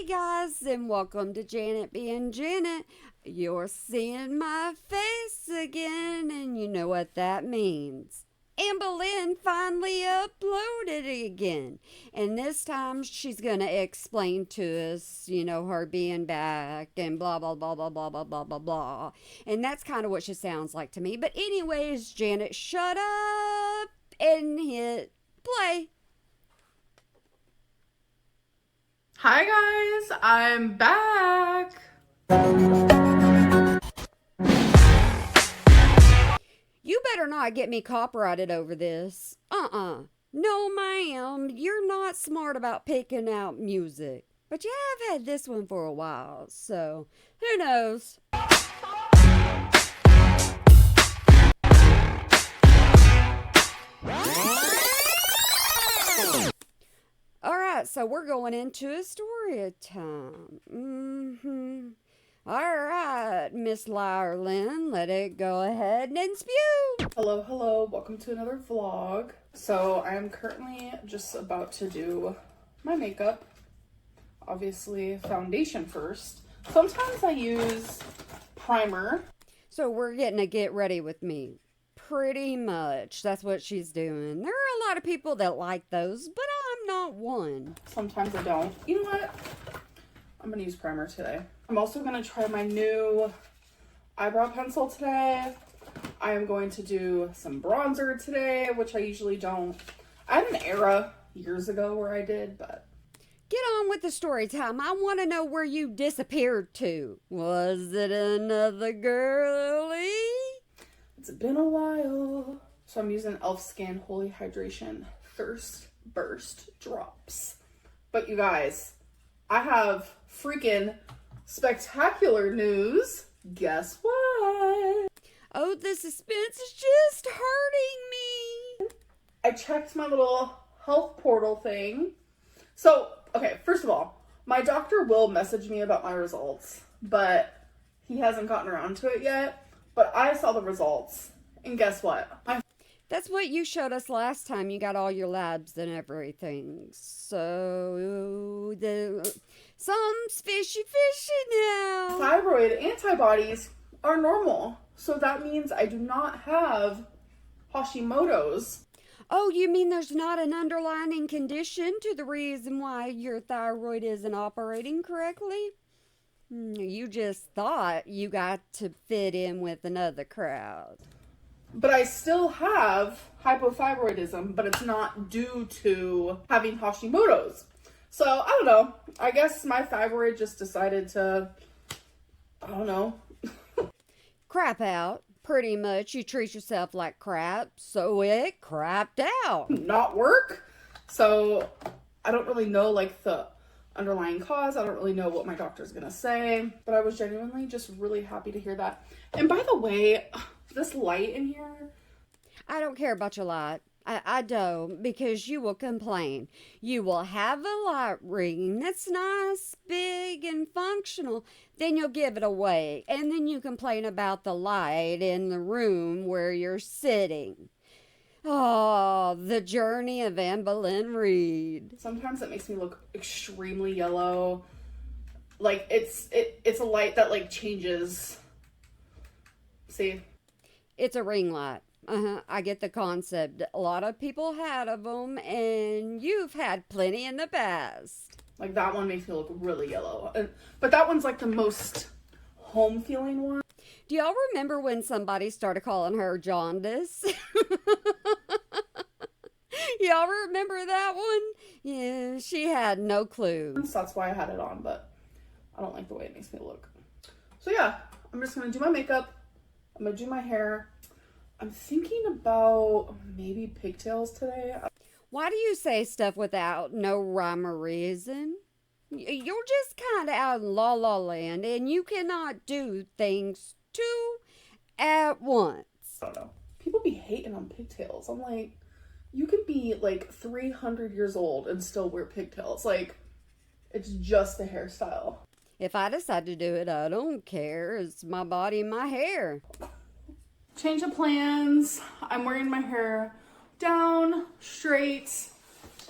Hey guys, and welcome to Janet being Janet. You're seeing my face again, and you know what that means. Anne Boleyn finally uploaded it again, and this time she's gonna explain to us, her being back and blah blah blah blah blah blah blah blah blah. And that's kind of what she sounds like to me. But anyways, Janet, shut up and hit play. Hi guys, I'm back. You better not get me copyrighted over this. No, ma'am. You're not smart about picking out music. But you have had this one for a while, so who knows? Alright, so we're going into a story time. Alright, Miss Lyerlin, let it go ahead and spew. Hello, welcome to another vlog. So I am currently just about to do my makeup. Obviously foundation first. Sometimes I use primer. So we're getting a get ready with me. Pretty much. That's what she's doing. There are a lot of people that like those, but I'm not one. Sometimes I don't. You know what? I'm gonna use primer today. I'm also gonna try my new eyebrow pencil today. I am going to do some bronzer today, which I usually don't. I had an era years ago where I did, but... Get on with the story time. I want to know where you disappeared to. Was it another girlie? It's been a while. So I'm using e.l.f. Skin Holy Hydration Thirst Burst Drops. But you guys, I have freaking spectacular news. Guess what? Oh, the suspense is just hurting me. I checked my little health portal thing. So, okay, first of all, my doctor will message me about my results, but he hasn't gotten around to it yet. But I saw the results, and guess what? That's what you showed us last time you got all your labs and everything. So, some's fishy now. Thyroid antibodies are normal. So that means I do not have Hashimoto's. Oh, you mean there's not an underlying condition to the reason why your thyroid isn't operating correctly? You just thought you got to fit in with another crowd. But I still have hypothyroidism, but it's not due to having Hashimoto's. So, I don't know. I guess my thyroid just decided to, I don't know. Crap out. Pretty much you treat yourself like crap, so it crapped out. Not work. So, I don't really know, like, the underlying cause. I don't really know what my doctor's gonna say. But I was genuinely just really happy to hear that. And by the way, this light in here. I don't care about your light. I don't, because you will complain. You will have a light ring that's nice, big, and functional. Then you'll give it away. And then you complain about the light in the room where you're sitting. Oh, the journey of Anne Boleyn Reed. Sometimes it makes me look extremely yellow. Like, it's a light that, like, changes. See? It's a ring light. I get the concept. A lot of people had of them, and you've had plenty in the past. Like, that one makes me look really yellow. But that one's, like, the most home-feeling one. Do y'all remember when somebody started calling her Jaundice? Y'all remember that one? Yeah, she had no clue. So that's why I had it on, but I don't like the way it makes me look. So, yeah, I'm just going to do my makeup. I'm going to do my hair. I'm thinking about maybe pigtails today. Why do you say stuff without no rhyme or reason? You're just kind of out in la la land, and you cannot do things two at once. I don't know. People be hating on pigtails. I'm like, you can be like 300 years old and still wear pigtails. Like, it's just a hairstyle. If I decide to do it, I don't care. It's my body and my hair. Change of plans. I'm wearing my hair down, straight,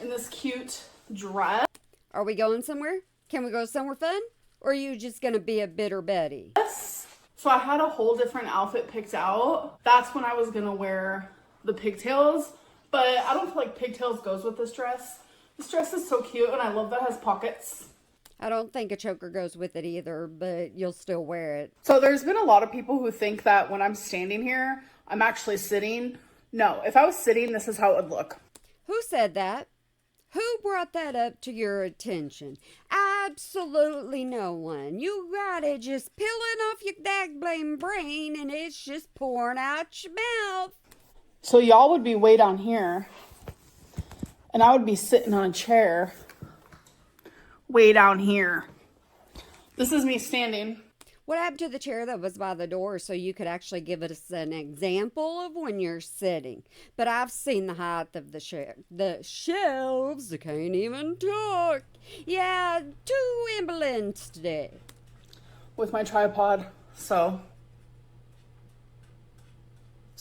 in this cute dress. Are we going somewhere? Can we go somewhere fun? Or are you just gonna be a bitter Betty? Yes. So I had a whole different outfit picked out. That's when I was gonna wear the pigtails, but I don't feel like pigtails goes with this dress. This dress is so cute, and I love that it has pockets. I don't think a choker goes with it either, but you'll still wear it. So there's been a lot of people who think that when I'm standing here, I'm actually sitting. No, if I was sitting, this is how it would look. Who said that? Who brought that up to your attention? Absolutely no one. You got it just peeling off your dag-blame brain and it's just pouring out your mouth. So y'all would be way down here, and I would be sitting on a chair way down here. This is me standing. What happened to the chair that was by the door so you could actually give us an example of when you're sitting? But I've seen the height of the shelves. I can't even talk. Yeah, too ambulance today. With my tripod, so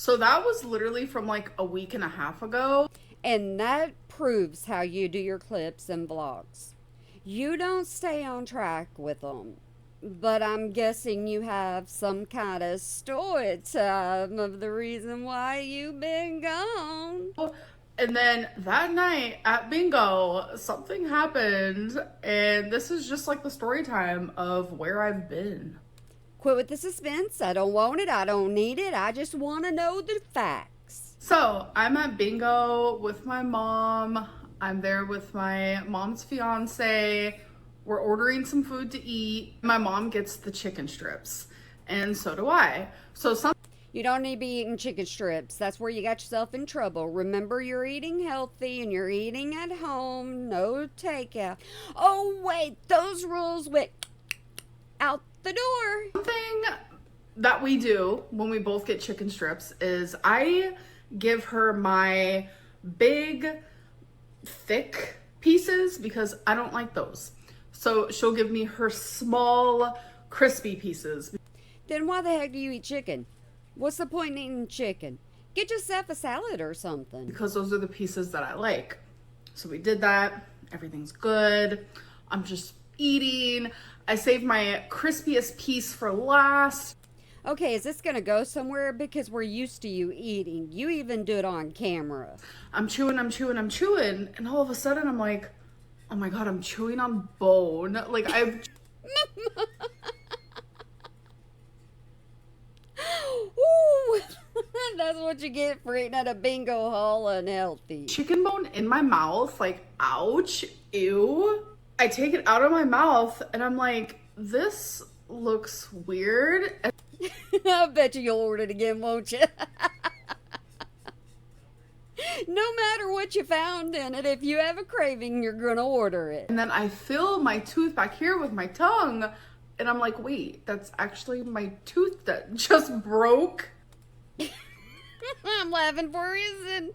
that was literally from like a week and a half ago. And that proves how you do your clips and vlogs. You don't stay on track with them. But I'm guessing you have some kind of story time of the reason why you've been gone. And then that night at bingo, something happened, and this is just like the story time of where I've been. Quit with the suspense. I don't want it. I don't need it. I just want to know the facts. So I'm at bingo with my mom. I'm there with my mom's fiance. We're ordering some food to eat. My mom gets the chicken strips, and so do I. You don't need to be eating chicken strips. That's where you got yourself in trouble. Remember, you're eating healthy and you're eating at home. No takeout. Oh, wait. Those rules went out the door. Something that we do when we both get chicken strips is I give her my big, thick pieces because I don't like those. So she'll give me her small, crispy pieces. Then why the heck do you eat chicken? What's the point in eating chicken? Get yourself a salad or something. Because those are the pieces that I like. So we did that. Everything's good. I'm just eating. I saved my crispiest piece for last. Okay, is this gonna go somewhere? Because we're used to you eating. You even do it on camera. I'm chewing, and all of a sudden I'm like, oh my god, I'm chewing on bone. Like Ooh, that's what you get for eating at a bingo hall unhealthy. Chicken bone in my mouth, like ouch, ew. I take it out of my mouth and I'm like, this looks weird. I bet you'll order it again, won't you? No matter what you found in it, if you have a craving, you're gonna order it. And then I feel my tooth back here with my tongue, and I'm like, wait, that's actually my tooth that just broke. I'm laughing for a reason.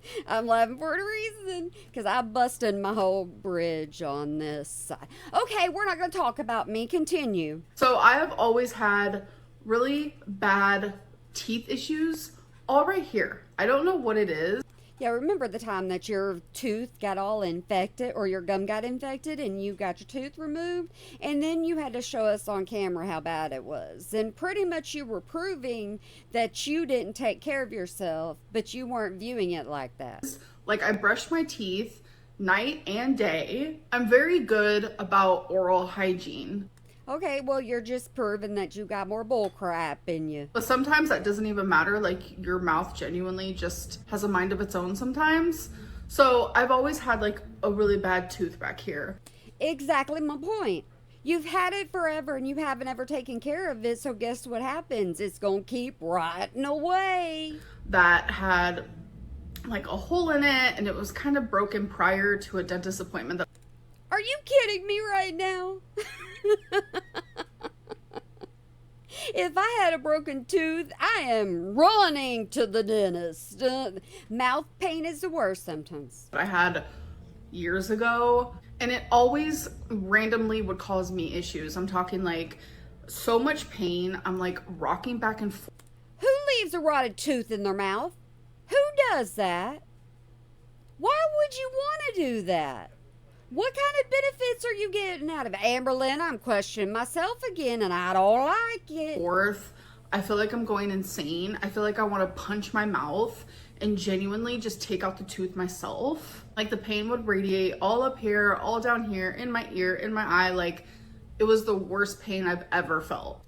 Because I busted my whole bridge on this side. Okay, we're not gonna talk about me. Continue. So I have always had really bad teeth issues all right here. I don't know what it is. Yeah, remember the time that your tooth got all infected or your gum got infected and you got your tooth removed? And then you had to show us on camera how bad it was. And pretty much you were proving that you didn't take care of yourself, but you weren't viewing it like that. Like, I brush my teeth night and day. I'm very good about oral hygiene. Okay, well, you're just proving that you got more bull crap in you. But sometimes that doesn't even matter. Like, your mouth genuinely just has a mind of its own sometimes. So I've always had like a really bad tooth back here. Exactly my point. You've had it forever and you haven't ever taken care of it. So guess what happens? It's going to keep rotting away. That had like a hole in it, and it was kind of broken prior to a dentist appointment. Are you kidding me right now? If I had a broken tooth, I am running to the dentist. Mouth pain is the worst sometimes. I had years ago, and it always randomly would cause me issues. I'm talking like so much pain. I'm like rocking back and forth. Who leaves a rotted tooth in their mouth? Who does that? Why would you want to do that? What kind of benefits are you getting out of it? Amberlynn, I'm questioning myself again and I don't like it. Fourth, I feel like I'm going insane. I feel like I want to punch my mouth and genuinely just take out the tooth myself. Like the pain would radiate all up here, all down here, in my ear, in my eye. Like it was the worst pain I've ever felt.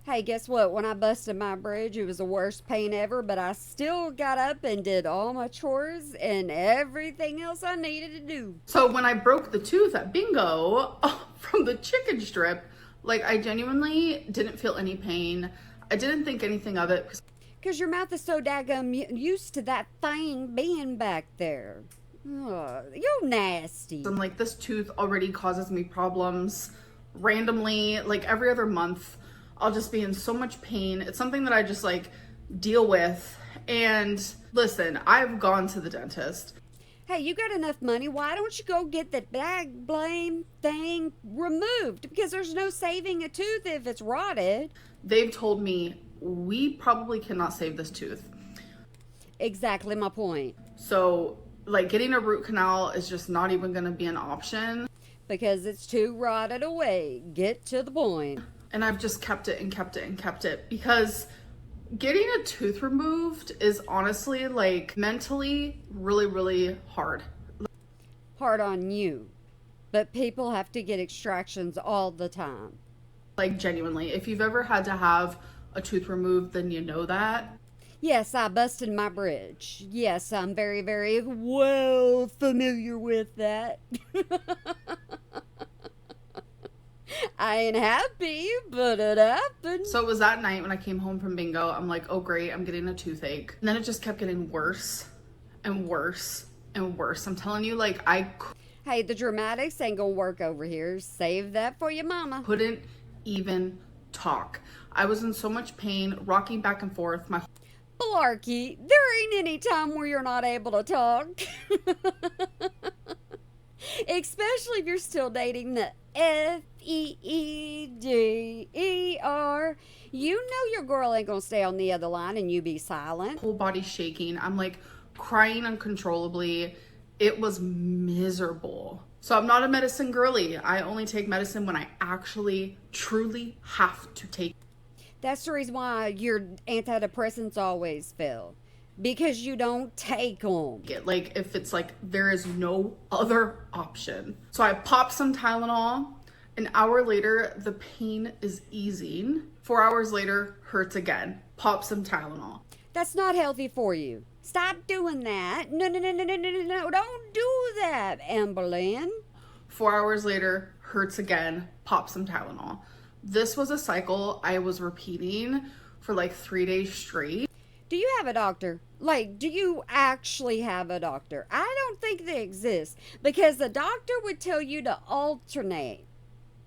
Hey, guess what? When I busted my bridge, it was the worst pain ever, but I still got up and did all my chores and everything else I needed to do. So when I broke the tooth at bingo from the chicken strip, like I genuinely didn't feel any pain. I didn't think anything of it. Because your mouth is so daggum used to that thing being back there. Ugh, you're nasty. I'm like, this tooth already causes me problems randomly, like every other month. I'll just be in so much pain. It's something that I just like deal with. And listen, I've gone to the dentist. Hey, you got enough money. Why don't you go get that bag blame thing removed? Because there's no saving a tooth if it's rotted. They've told me we probably cannot save this tooth. Exactly my point. So like getting a root canal is just not even going to be an option. Because it's too rotted away. Get to the point. And I've just kept it and kept it and kept it because getting a tooth removed is honestly like mentally really, really hard. Hard on you. But people have to get extractions all the time. Like genuinely, if you've ever had to have a tooth removed, then you know that. Yes, I busted my bridge. Yes, I'm very, very well familiar with that. I ain't happy, but it happened. So it was that night when I came home from bingo. I'm like, oh great, I'm getting a toothache. And then it just kept getting worse and worse and worse. I'm telling you, like Hey, the dramatics ain't gonna work over here. Save that for your mama. couldn't even talk. I was in so much pain, rocking back and forth. My Blarkey, there ain't any time where you're not able to talk. Especially if you're still dating the Feeder. You know your girl ain't gonna stay on the other line and you be silent. whole body shaking. I'm like crying uncontrollably. It was miserable. So I'm not a medicine girly. I only take medicine when I actually truly have to take That's the reason why your antidepressants always fail. Because you don't take them. it. Like if it's like there is no other option. So I pop some Tylenol. An hour later, the pain is easing. 4 hours later, hurts again. Pop some Tylenol. That's not healthy for you. Stop doing that. No. Don't do that, Amberlynn. 4 hours later, hurts again. Pop some Tylenol. This was a cycle I was repeating for like 3 days straight. Do you have a doctor? Like, do you actually have a doctor? I don't think they exist because the doctor would tell you to alternate.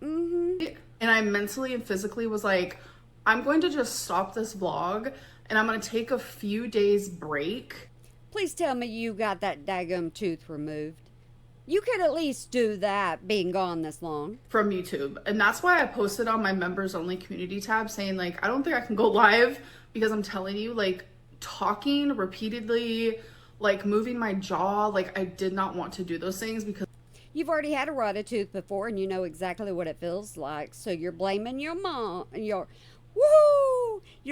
And I mentally and physically was like, I'm going to just stop this vlog and I'm going to take a few days break. Please tell me you got that daggum tooth removed. You could at least do that being gone this long. From YouTube. And that's why I posted on my members only community tab saying like, I don't think I can go live because I'm telling you, like, talking repeatedly, like moving my jaw, like I did not want to do those things because You've already had a rotted tooth before and you know exactly what it feels like. So you're blaming your mom, you're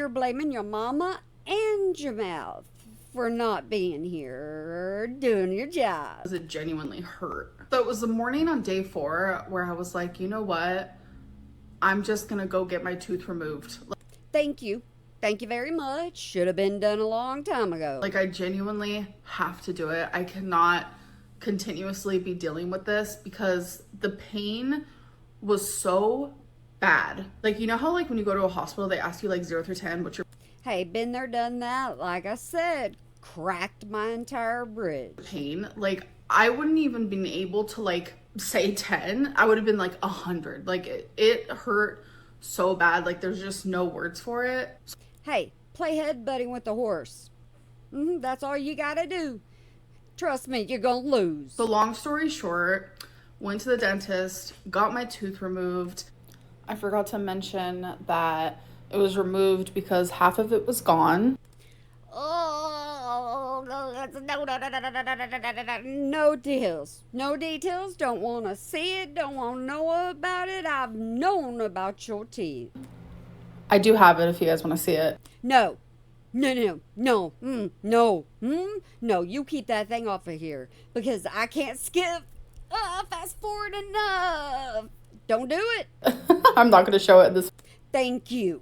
blaming your mama and your mouth for not being here doing your job. it genuinely hurt. So it was the morning on day 4 where I was like, you know what? I'm just gonna go get my tooth removed. Thank you. Thank you very much. Should have been done a long time ago. Like I genuinely have to do it. I cannot continuously be dealing with this because the pain was so bad. Like, you know how like when you go to a hospital, they ask you like 0 through 10, what's your Hey, been there, done that. Like I said, cracked my entire bridge. pain? Like I wouldn't even been able to like say 10. I would have been like 100. Like it hurt so bad. Like there's just no words for it. Hey, play headbutting with the horse. That's all you gotta do. Trust me, you're gonna lose. So long story short, went to the dentist, got my tooth removed. I forgot to mention that it was removed because half of it was gone. Oh, No details. No details. Don't want to see it. Don't want to know about it. I've known about your teeth. I do have it if you guys want to see it. No. No. No, you keep that thing off of here because I can't skip fast forward enough. Don't do it. I'm not going to show it this. Thank you.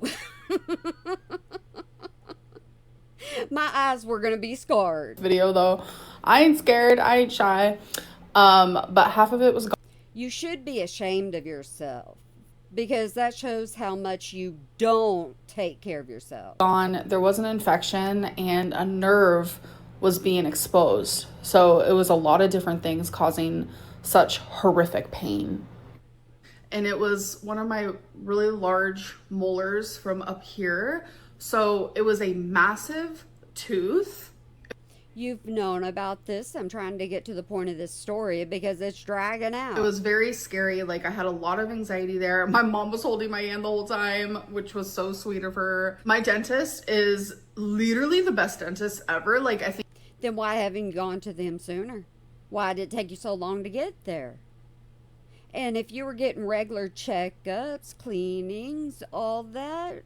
My eyes were going to be scarred. Video though. I ain't scared. I ain't shy. But half of it was gone. You should be ashamed of yourself because that shows how much you don't take care of yourself. There was an infection and a nerve was being exposed. So it was a lot of different things causing such horrific pain. And it was one of my really large molars from up here. So it was a massive tooth. You've known about this. I'm trying to get to the point of this story because it's dragging out. It was very scary. Like, I had a lot of anxiety there. My mom was holding my hand the whole time, which was so sweet of her. My dentist is literally the best dentist ever. Like, I think. Then why haven't you gone to them sooner? Why did it take you so long to get there? And if you were getting regular checkups, cleanings, all that,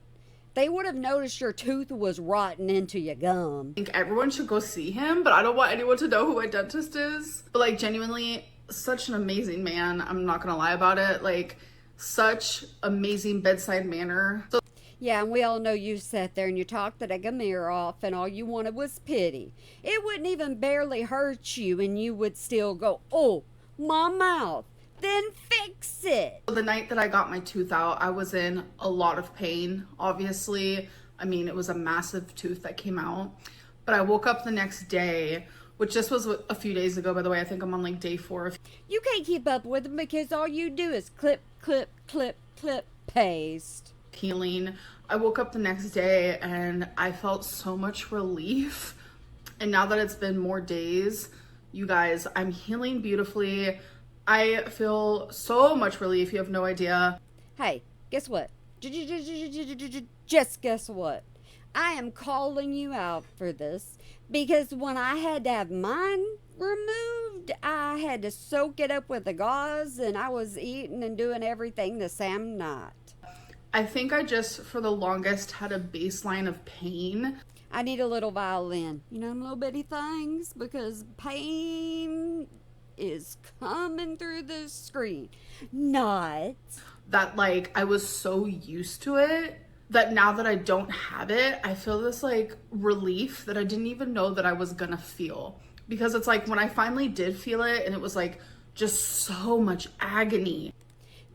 they would have noticed your tooth was rotting into your gum. I think everyone should go see him, but I don't want anyone to know who my dentist is. But like, genuinely, such an amazing man. I'm not gonna lie about it. Like, such amazing bedside manner. So yeah, and we all know you sat there and you talked the dang mirror off and all you wanted was pity. It wouldn't even barely hurt you and you would still go, oh, my mouth. Then fix it. The night that I got my tooth out, I was in a lot of pain, obviously. I mean, it was a massive tooth that came out. But I woke up the next day, which just was a few days ago, by the way. I think I'm on like day 4. You can't keep up with them because all you do is clip, paste. Healing. I woke up the next day and I felt so much relief. And now that it's been more days, you guys, I'm healing beautifully. I feel so much relief. You have no idea. Hey, guess what? Just guess what? I am calling you out for this because when I had to have mine removed, I had to soak it up with the gauze and I was eating and doing everything the same night. I think I just, for the longest, had a baseline of pain. I need a little violin. You know, little bitty things because pain is coming through the screen. Not that, like, I was so used to it that now that I don't have it, I feel this like relief that I didn't even know that I was gonna feel. Because it's like when I finally did feel it and it was like just so much agony.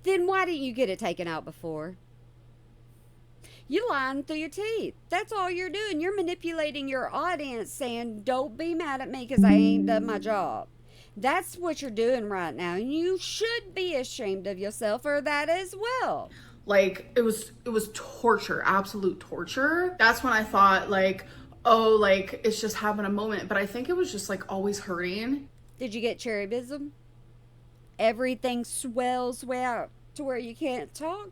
Then why didn't you get it taken out before? You're lying through your teeth. That's all you're doing. You're manipulating your audience saying, don't be mad at me because I ain't done my job. That's what you're doing right now. And you should be ashamed of yourself for that as well. Like, it was torture, absolute torture. That's when I thought, like, oh, like, it's just having a moment. But I think it was just, like, always hurting. Did you get cherubism? Everything swells way out to where you can't talk?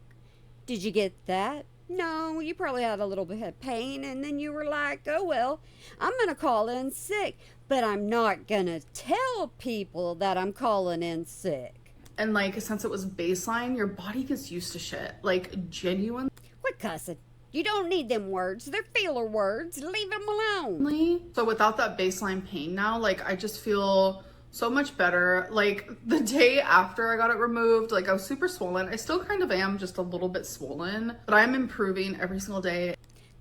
Did you get that? No, you probably had a little bit of pain, and then you were like, oh, well, I'm going to call in sick. But I'm not going to tell people that I'm calling in sick. And, like, since it was baseline, your body gets used to shit. Like, genuine. Quit cussing. You don't need them words. They're filler words. Leave them alone. So without that baseline pain now, like, I just feel so much better. Like, the day after I got it removed, like, I was super swollen. I still kind of am, just a little bit swollen. But I'm improving every single day.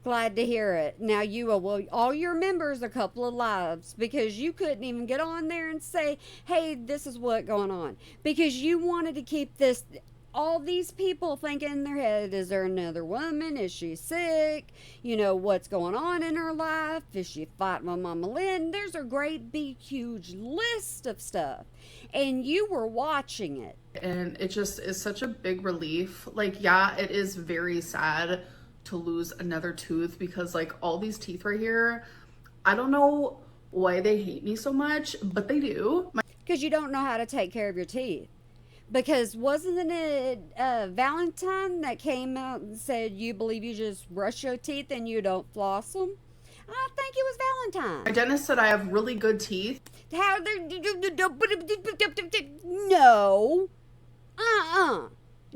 Glad to hear it. Now you will all your members a couple of lives because you couldn't even get on there and say, hey, this is what's going on. Because you wanted to keep this, all these people thinking in their head, is there another woman? Is she sick? You know, what's going on in her life? Is she fighting with Mama Lynn? There's a great big huge list of stuff. And you were watching it. And it just is such a big relief. Like, yeah, it is very sad to lose another tooth because, like, all these teeth right here, I don't know why they hate me so much, but they do. Because you don't know how to take care of your teeth. Because wasn't it Valentine that came out and said you believe you just brush your teeth and you don't floss them? I think it was My Valentine. dentist said I have really good teeth. How no.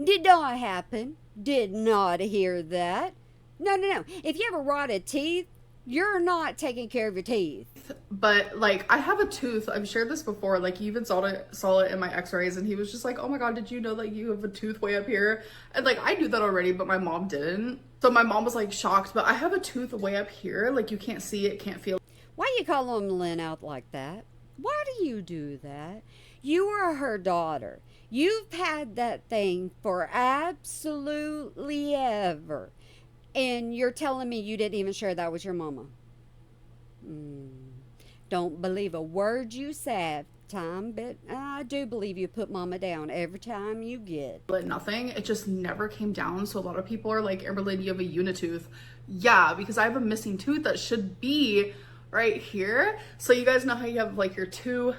Did not happen. Did not hear that. No. If you have a rotted teeth, you're not taking care of your teeth. But like I have a tooth. I've shared this before. Like he even saw it in my x-rays and he was just like, oh my god, did you know that you have a tooth way up here? And like I knew that already, but my mom didn't. So my mom was like shocked, but I have a tooth way up here. Like you can't see it, can't feel it. Why you call Lynn out like that? Why do you do that? You are her daughter. You've had that thing for absolutely ever. And you're telling me you didn't even share that with your mama. Don't believe a word you said, Tom, but I do believe you put mama down every time you get. Nothing. It just never came down. So a lot of people are like, Amberlynn, you have a unitooth. Yeah, because I have a missing tooth that should be right here. So you guys know how you have like your two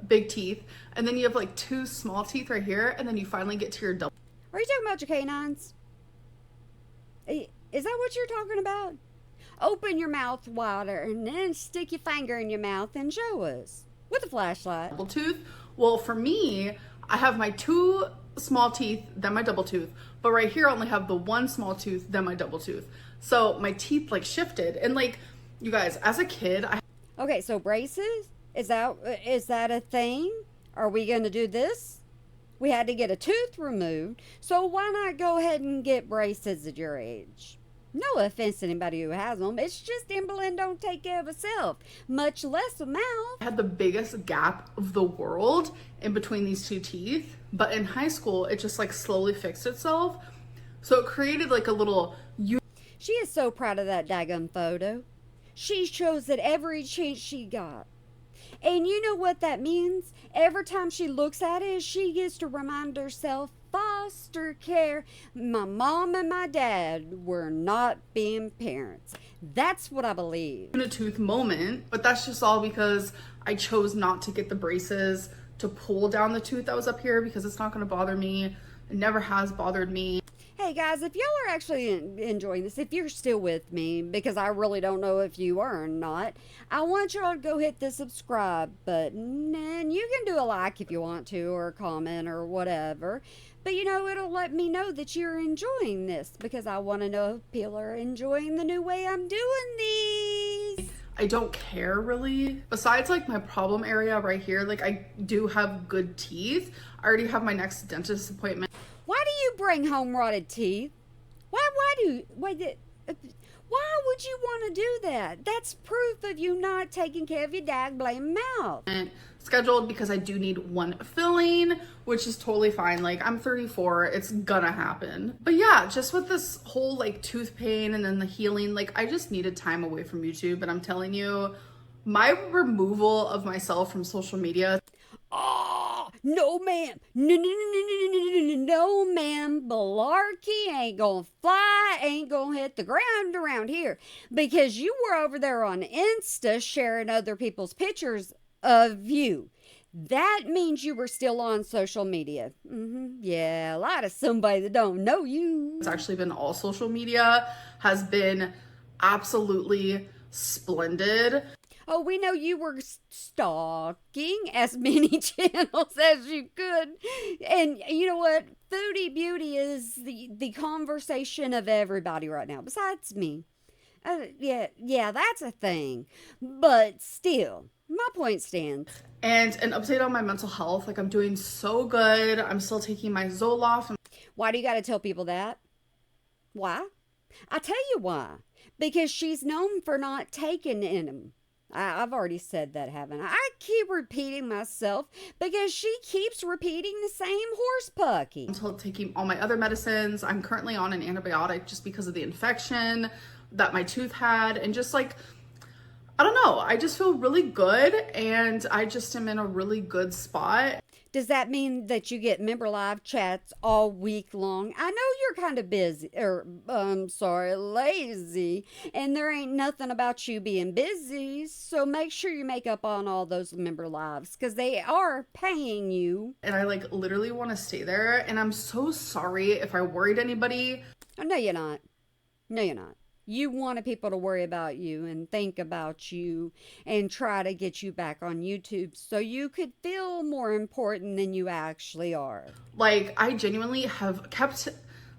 big teeth and then you have like two small teeth right here and then you finally get to your double. Are you talking about your canines? Is that what you're talking about? Open your mouth wider and then stick your finger in your mouth and show us with a flashlight. Double tooth. Well, for me, I have my two small teeth, then my double tooth, but right here I only have the one small tooth, then my double tooth. So my teeth like shifted, and like you guys, as a kid, Okay, so braces? Is that a thing? Are we going to do this? We had to get a tooth removed, so why not go ahead and get braces at your age? No offense to anybody who has them. It's just Amberlynn don't take care of herself, much less a mouth. I had the biggest gap of the world in between these two teeth, but in high school it just like slowly fixed itself. So it created like a little She is so proud of that daggum photo. She chose it every chance she got. And you know what that means? Every time she looks at it, she gets to remind herself, foster care. My mom and my dad were not being parents. That's what I believe. unitooth moment, but that's just all because I chose not to get the braces to pull down the tooth that was up here because it's not going to bother me. It never has bothered me. Hey guys, if y'all are actually enjoying this, if you're still with me, because I really don't know if you are or not, I want y'all to go hit the subscribe button, and you can do a like if you want to, or a comment, or whatever. But you know, it'll let me know that you're enjoying this, because I want to know if people are enjoying the new way I'm doing these. I don't care really. Besides like my problem area right here, like I do have good teeth. I already have my next dentist appointment. Why do you bring home rotted teeth? Why would you want to do that? That's proof of you not taking care of your dag blame mouth. Scheduled because I do need one filling, which is totally fine. Like I'm 34, it's gonna happen. But yeah, just with this whole like tooth pain and then the healing, like I just needed time away from YouTube. And I'm telling you, my removal of myself from social media. Oh, no ma'am. No ma'am. Malarkey ain't gonna fly, ain't gonna hit the ground around here. Because you were over there on Insta sharing other people's pictures of you. That means you were still on social media. Yeah, a lot of somebody that don't know you. It's actually been all social media, has been absolutely splendid. Oh, we know you were stalking as many channels as you could. And you know what? Foodie Beauty is the conversation of everybody right now, besides me. Yeah, that's a thing. But still, my point stands. And an update on my mental health. Like I'm doing so good. I'm still taking my Zoloft. Why do you got to tell people that? Why? I tell you why. Because she's known for not taking in them. I've already said that, haven't I? I keep repeating myself because she keeps repeating the same horse pucky. I'm still taking all my other medicines. I'm currently on an antibiotic just because of the infection that my tooth had. And just like, I don't know, I just feel really good and I just am in a really good spot. Does that mean that you get member live chats all week long? I know you're kind of busy, lazy, and there ain't nothing about you being busy, so make sure you make up on all those member lives, because they are paying you. And I like literally want to stay there, and I'm so sorry if I worried anybody. Oh, no, you're not. No, you're not. You wanted people to worry about you and think about you and try to get you back on YouTube so you could feel more important than you actually are. Like, I genuinely have kept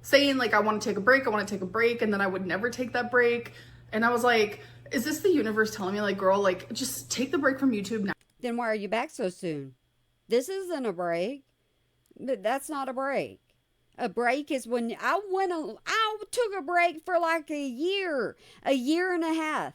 saying, like, I want to take a break, I want to take a break, and then I would never take that break. And I was like, is this the universe telling me, like, girl, like, just take the break from YouTube now? Then why are you back so soon? This isn't a break. That's not a break. A break is when I took a break for like a year and a half.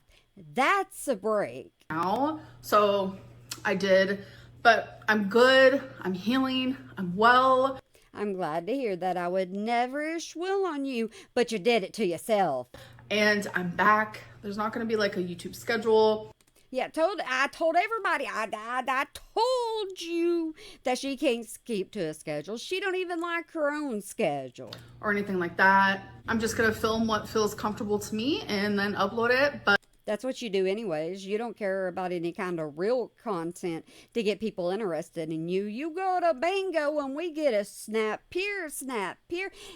That's a break. Now, so I did, but I'm good. I'm healing. I'm well. I'm glad to hear that. I would never will on you, but you did it to yourself. And I'm back. There's not going to be like a YouTube schedule. Yeah, I told everybody, I told you that she can't keep to a schedule. She don't even like her own schedule. Or anything like that. I'm just going to film what feels comfortable to me and then upload it. But that's what you do anyways. You don't care about any kind of real content to get people interested in you. You go to bingo and we get a snap here,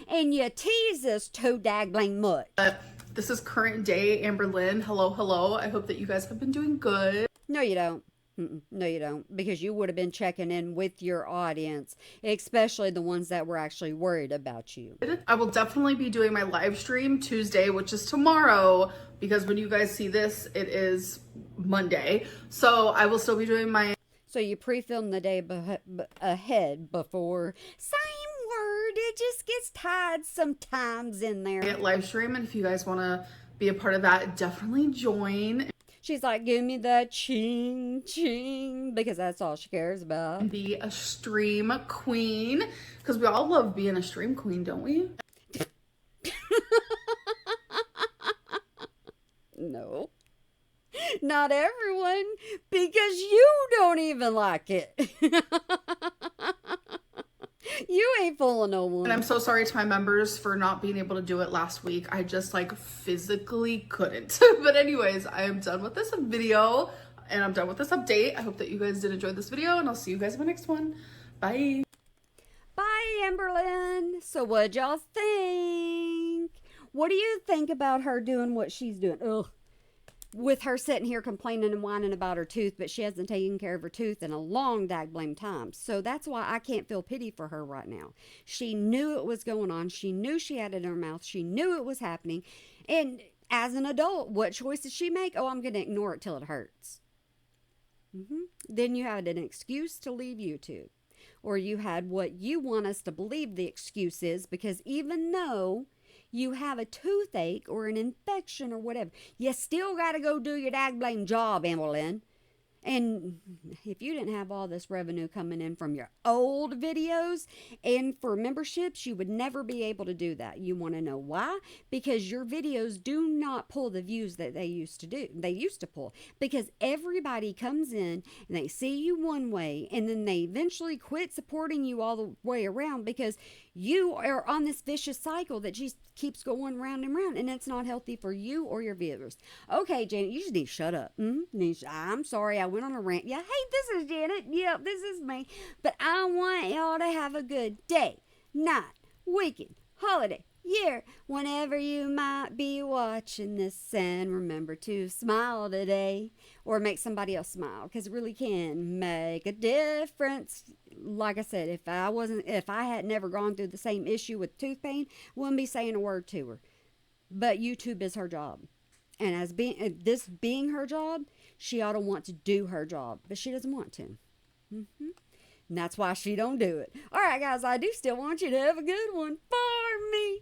and you tease us too daggling much. This is current day Amber Lynn. Hello. I hope that you guys have been doing good. No, you don't. No, you don't. Because you would have been checking in with your audience, especially the ones that were actually worried about you. I will definitely be doing my live stream Tuesday, which is tomorrow, because when you guys see this, it is Monday. So I will still be doing my... So you pre-filmed the day ahead before. Same word. It just gets tied sometimes in there. Live stream, and if you guys want to be a part of that, definitely join. She's like, give me that ching, because that's all she cares about. Be a stream queen, because we all love being a stream queen, don't we? No, not everyone, because you don't even like it. You ain't fooling no one. And I'm so sorry to my members for not being able to do it last week. I just like physically couldn't. But anyways, I am done with this video and I'm done with this update. I hope that you guys did enjoy this video, and I'll see you guys in my next one. Bye. Bye, Amberlynn. So what'd y'all think? What do you think about her doing what she's doing? Ugh. With her sitting here complaining and whining about her tooth, but she hasn't taken care of her tooth in a long dagblame time. So that's why I can't feel pity for her right now. She knew it was going on. She knew she had it in her mouth. She knew it was happening. And as an adult, what choice did she make? Oh, I'm going to ignore it till it hurts. Then you had an excuse to leave YouTube. Or you had what you want us to believe the excuse is, because even though you have a toothache or an infection or whatever, you still got to go do your dagblame job, Amberlynn. And if you didn't have all this revenue coming in from your old videos and for memberships, you would never be able to do that. You want to know why? Because your videos do not pull the views that they used to do. They used to pull. Because everybody comes in and they see you one way, and then they eventually quit supporting you all the way around because you are on this vicious cycle that just keeps going round and round, and it's not healthy for you or your viewers. Okay, Janet, you just need to shut up. I'm sorry, I went on a rant. Yeah, hey, this is Janet. Yep, this is me. But I want y'all to have a good day, night, weekend, holiday, year, whenever you might be watching this, and remember to smile today or make somebody else smile, because it really can make a difference. Like I said, if I had never gone through the same issue with tooth pain, I wouldn't be saying a word to her. But YouTube is her job, and as this being her job, she ought to want to do her job, but she doesn't want to. And that's why she don't do it. All right, guys, I do still want you to have a good one for me.